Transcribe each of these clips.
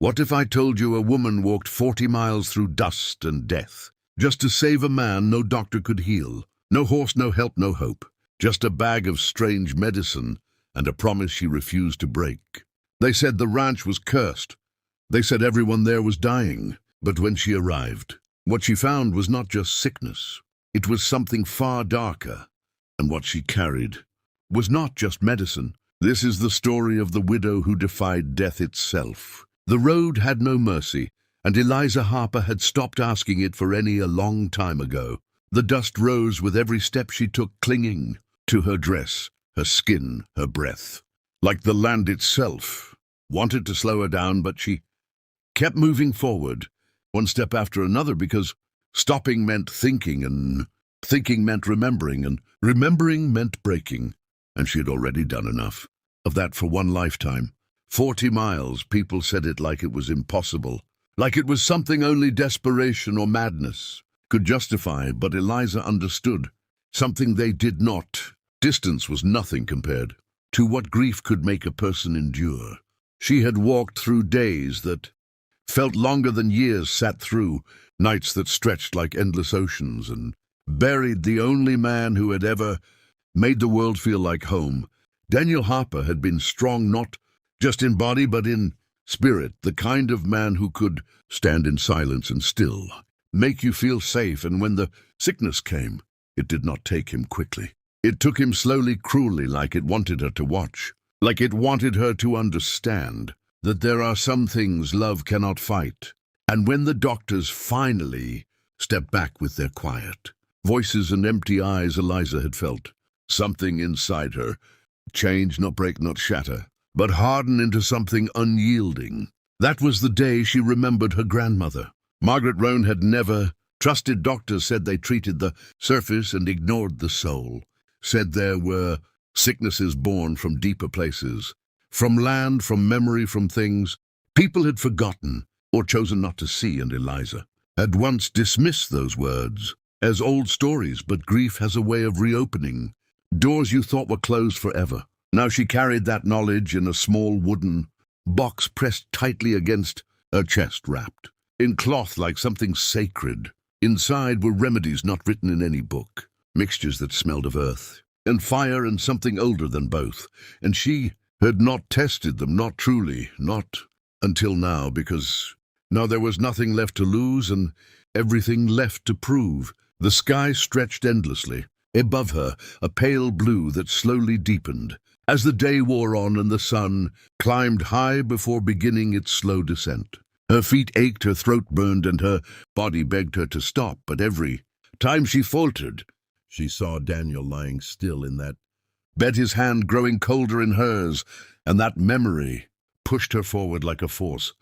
What if I told you a woman walked 40 miles through dust and death, just to save a man no doctor could heal? No horse, no help, no hope. Just a bag of strange medicine and a promise she refused to break. They said the ranch was cursed. They said everyone there was dying. But when she arrived, what she found was not just sickness. It was something far darker. And what she carried was not just medicine. This is the story of the widow who defied death itself. The road had no mercy, and Eliza Harper had stopped asking it for any a long time ago. The dust rose with every step she took, clinging to her dress, her skin, her breath. Like the land itself wanted to slow her down, but she kept moving forward, one step after another, because stopping meant thinking, and thinking meant remembering, and remembering meant breaking. And she had already done enough of that for one lifetime. 40 miles, people said it like it was impossible, like it was something only desperation or madness could justify, but Eliza understood something they did not. Distance was nothing compared to what grief could make a person endure. She had walked through days that felt longer than years sat through, nights that stretched like endless oceans, and buried the only man who had ever made the world feel like home. Daniel Harper had been strong not just in body but in spirit, the kind of man who could stand in silence and still make you feel safe. And when the sickness came, it did not take him quickly. It took him slowly, cruelly, like it wanted her to watch, like it wanted her to understand that there are some things love cannot fight. And when the doctors finally stepped back with their quiet voices and empty eyes, Eliza had felt something inside her change, not break, not shatter, but harden into something unyielding. That was the day she remembered her grandmother. Margaret Roan had never trusted doctors, said they treated the surface and ignored the soul, said there were sicknesses born from deeper places, from land, from memory, from things people had forgotten or chosen not to see. And Eliza had once dismissed those words as old stories, but grief has a way of reopening doors you thought were closed forever. Now she carried that knowledge in a small wooden box pressed tightly against her chest, wrapped in cloth like something sacred. Inside were remedies not written in any book, mixtures that smelled of earth and fire and something older than both. And she had not tested them, not truly, not until now, because now there was nothing left to lose and everything left to prove. The sky stretched endlessly. Above her, a pale blue that slowly deepened as the day wore on and the sun climbed high before beginning its slow descent. Her feet ached, her throat burned, and her body begged her to stop, but every time she faltered, she saw Daniel lying still in that bed, his hand growing colder in hers, and that memory pushed her forward like a force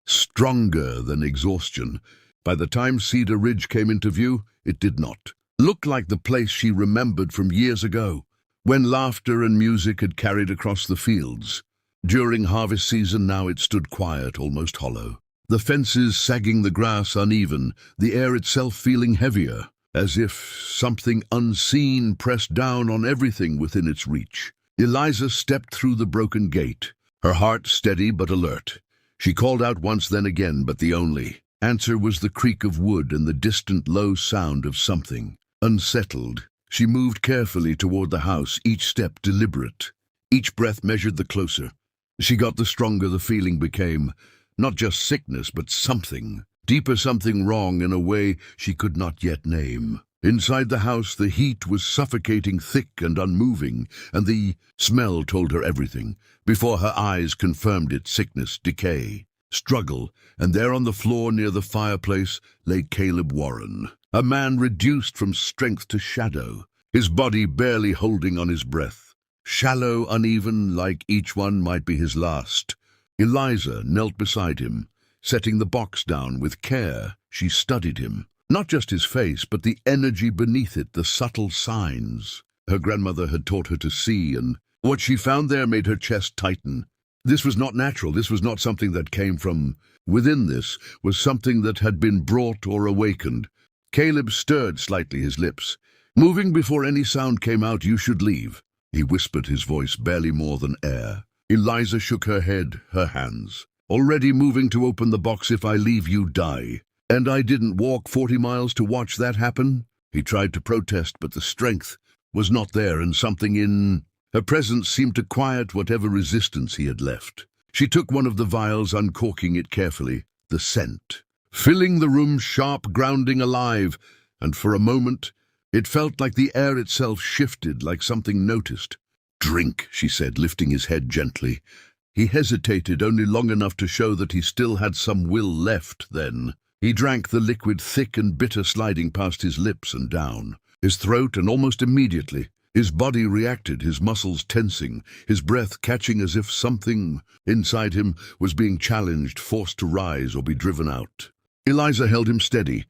stronger than exhaustion. By the time Cedar Ridge came into view, it did not look like the place she remembered from years ago, when laughter and music had carried across the fields. During harvest season now it stood quiet, almost hollow, the fences sagging, the grass uneven, the air itself feeling heavier, as if something unseen pressed down on everything within its reach. Eliza stepped through the broken gate, her heart steady but alert. She called out once, then again, but the only answer was the creak of wood and the distant low sound of something. Unsettled, she moved carefully toward the house, each step deliberate, each breath measured. The closer she got, the stronger the feeling became. Not just sickness, but something deeper, something wrong in a way she could not yet name. Inside the house, the heat was suffocating, thick and unmoving, and the smell told her everything. Before her eyes confirmed it: sickness, decay, struggle. And there on the floor near the fireplace lay Caleb Warren, a man reduced from strength to shadow, his body barely holding on his breath. Shallow, uneven, like each one might be his last. Eliza knelt beside him, setting the box down with care. She studied him, not just his face, but the energy beneath it, the subtle signs her grandmother had taught her to see, and what she found there made her chest tighten. This was not natural. This was not something that came from within. This was something that had been brought or awakened. Caleb stirred slightly, his lips moving before any sound came out. "You should leave," he whispered, his voice barely more than air. Eliza shook her head, her hands already moving to open the box. If I leave, you die. And I didn't walk 40 miles to watch that happen. He tried to protest, but the strength was not there, and something in her presence seemed to quiet whatever resistance he had left. She took one of the vials, uncorking it carefully. The scent, filling the room, sharp, grounding, alive, and for a moment it felt like the air itself shifted, like something noticed. "Drink," she said, lifting his head gently. He hesitated only long enough to show that he still had some will left. Then he drank the liquid, thick and bitter, sliding past his lips and down his throat, and almost immediately his body reacted, his muscles tensing, his breath catching, as if something inside him was being challenged, forced to rise or be driven out. Eliza held him steady,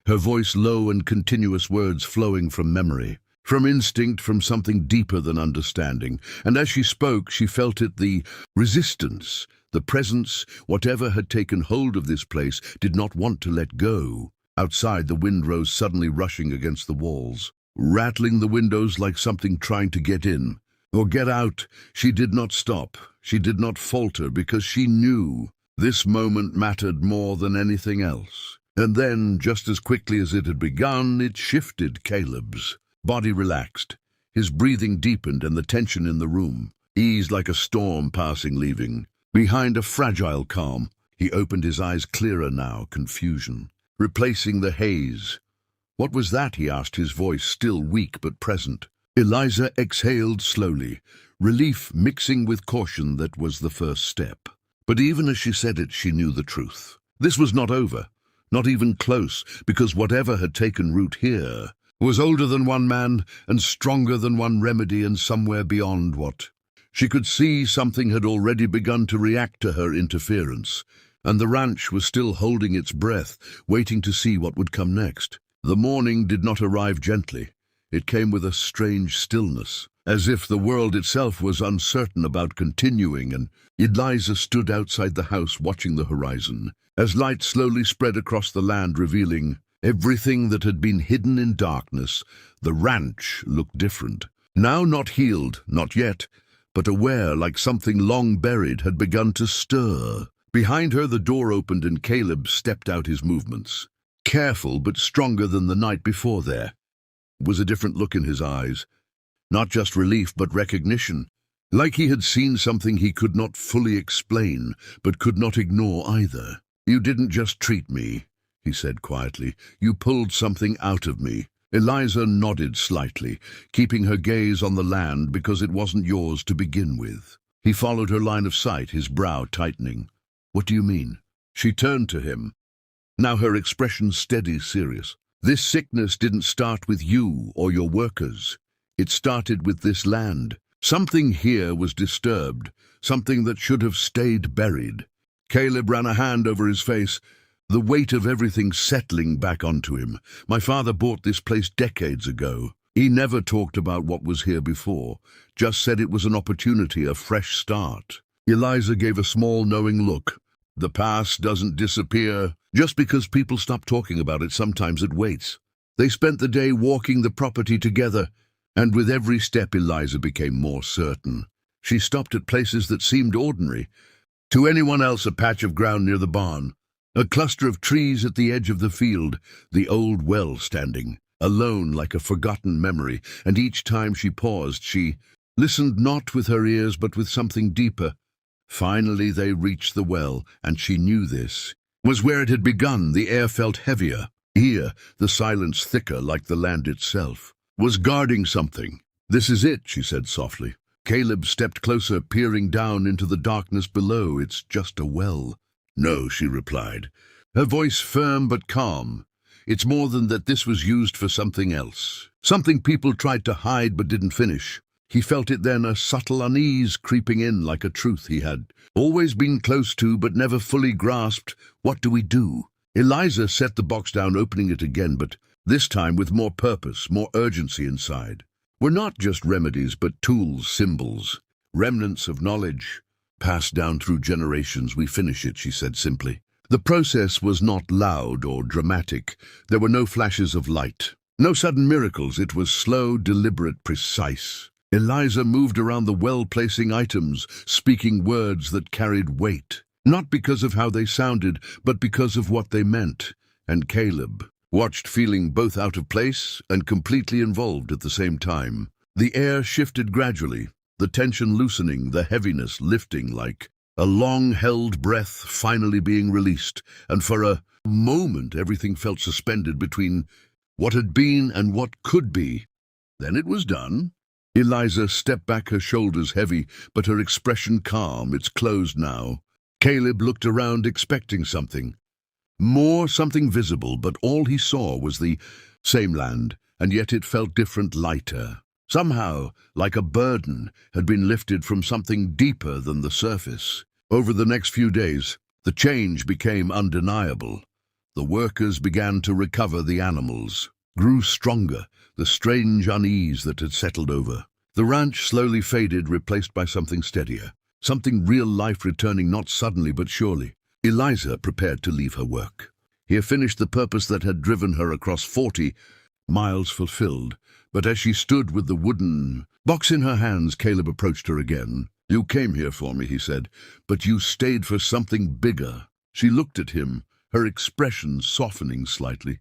her voice low and continuous, words flowing from memory, from instinct, from something deeper than understanding. And as she spoke, she felt it, the resistance, the presence, whatever had taken hold of this place, did not want to let go. Outside, the wind rose, suddenly rushing against the walls, rattling the windows like something trying to get in or get out. She did not stop. She did not falter, because she knew this moment mattered more than anything else. And then, just as quickly as it had begun, it shifted. Caleb's body relaxed. His breathing deepened, and the tension in the room eased like a storm passing, leaving behind a fragile calm. He opened his eyes, clearer now, confusion replacing the haze. "What was that?" he asked, his voice still weak but present. Eliza exhaled slowly, relief mixing with caution. That was the first step. But even as she said it, she knew the truth. This was not over. Not even close, because whatever had taken root here was older than one man and stronger than one remedy, and somewhere beyond what she could see, something had already begun to react to her interference, and the ranch was still holding its breath, waiting to see what would come next. The morning did not arrive gently. It came with a strange stillness, as if the world itself was uncertain about continuing, and Eliza stood outside the house, watching the horizon as light slowly spread across the land, revealing everything that had been hidden in darkness. The ranch looked different. Now not healed, not yet, but aware, like something long buried had begun to stir. Behind her, the door opened, and Caleb stepped out, his movements careful but stronger than the night before. There was a different look in his eyes, not just relief but recognition, like he had seen something he could not fully explain but could not ignore either. "You didn't just treat me," he said quietly. "You pulled something out of me." Eliza nodded slightly, keeping her gaze on the land, "because it wasn't yours to begin with." He followed her line of sight, his brow tightening. "What do you mean?" She turned to him, now her expression steady, serious. "This sickness didn't start with you or your workers. It started with this land. Something here was disturbed, something that should have stayed buried." Caleb ran a hand over his face, the weight of everything settling back onto him. "My father bought this place decades ago. He never talked about what was here before, just said it was an opportunity, a fresh start." Eliza gave a small, knowing look. "The past doesn't disappear just because people stop talking about it. Sometimes it waits." They spent the day walking the property together, and with every step Eliza became more certain. She stopped at places that seemed ordinary to anyone else: a patch of ground near the barn, a cluster of trees at the edge of the field, the old well standing alone like a forgotten memory. And each time she paused, she listened, not with her ears but with something deeper. Finally they reached the well, and she knew this was where it had begun. The air felt heavier. Here, the silence thicker, like the land itself was guarding something. "This is it," she said softly. Caleb stepped closer, peering down into the darkness below. "It's just a well." "No," she replied, her voice firm but calm. "It's more than that. This was used for something else, something people tried to hide but didn't finish." He felt it then, a subtle unease creeping in, like a truth he had always been close to but never fully grasped. "What do we do?" Eliza set the box down, opening it again, but this time with more purpose, more urgency inside. "We're not just remedies, but tools, symbols, remnants of knowledge passed down through generations. We finish it," she said simply. The process was not loud or dramatic. There were no flashes of light, no sudden miracles. It was slow, deliberate, precise. Eliza moved around the well, placing items, speaking words that carried weight. Not because of how they sounded, but because of what they meant. And Caleb watched, feeling both out of place and completely involved at the same time. The air shifted gradually, the tension loosening, the heaviness lifting like a long-held breath finally being released, and for a moment everything felt suspended between what had been and what could be. Then it was done. Eliza stepped back, her shoulders heavy, but her expression calm. It's closed now. Caleb looked around, expecting something. More, something visible, but all he saw was the same land, and yet it felt different, lighter. Somehow, like a burden, had been lifted from something deeper than the surface. Over the next few days, the change became undeniable. The workers began to recover, the animals grew stronger, the strange unease that had settled over. The ranch slowly faded, replaced by something steadier, something real life returning, not suddenly but surely. Eliza prepared to leave her work. Here finished the purpose that had driven her across 40 miles, fulfilled. But as she stood with the wooden box in her hands, Caleb approached her again. "You came here for me," he said, "but you stayed for something bigger." She looked at him, her expression softening slightly.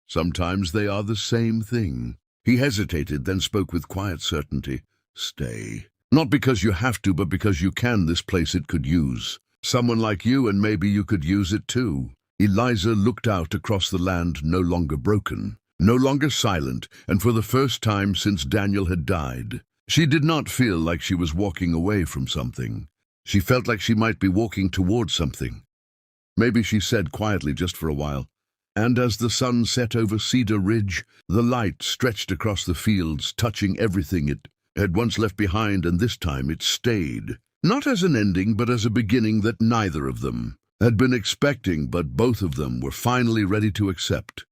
"Sometimes they are the same thing." He hesitated, then spoke with quiet certainty. "Stay. Not because you have to, but because you can. This place, it could use someone like you, and maybe you could use it too." Eliza looked out across the land, no longer broken, no longer silent, and for the first time since Daniel had died, she did not feel like she was walking away from something. She felt like she might be walking towards something. "Maybe," she said quietly, "just for a while." And as the sun set over Cedar Ridge, the light stretched across the fields, touching everything it had once left behind, and this time it stayed. Not as an ending, but as a beginning that neither of them had been expecting, but both of them were finally ready to accept.